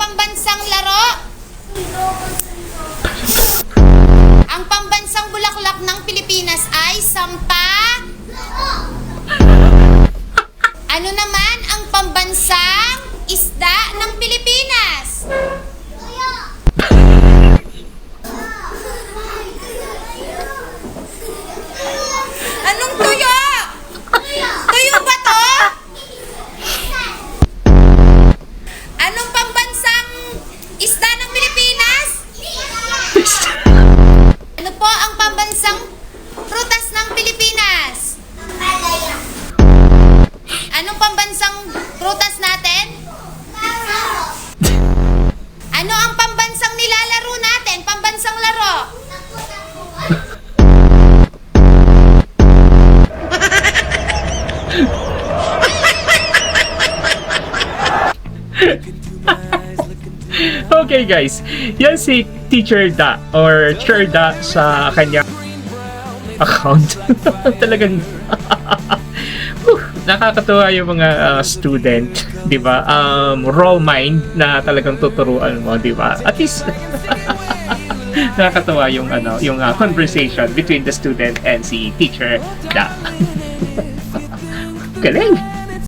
pambansang laro? Ang pambansang bulaklak ng Pilipinas ay sampa? Ano naman ang pambansang isda ng Pilipinas? Anong tuyo? Tuyo ba to? Anong pambansang isda ng Pilipinas? Ano po ang pambansang prutas ng Pilipinas? Anong pambansang prutas natin? Ano ang pambansang nilalaro natin? Pambansang laro? Okay guys, yan si Teacher Da or Cherda sa kanyang account. Talagang nakakatuwa yung mga student, 'di ba? Raw mind na talagang tuturuan mo, 'di ba? At least nakakatuwa yung conversation between the student and si Teacher Da. Galing.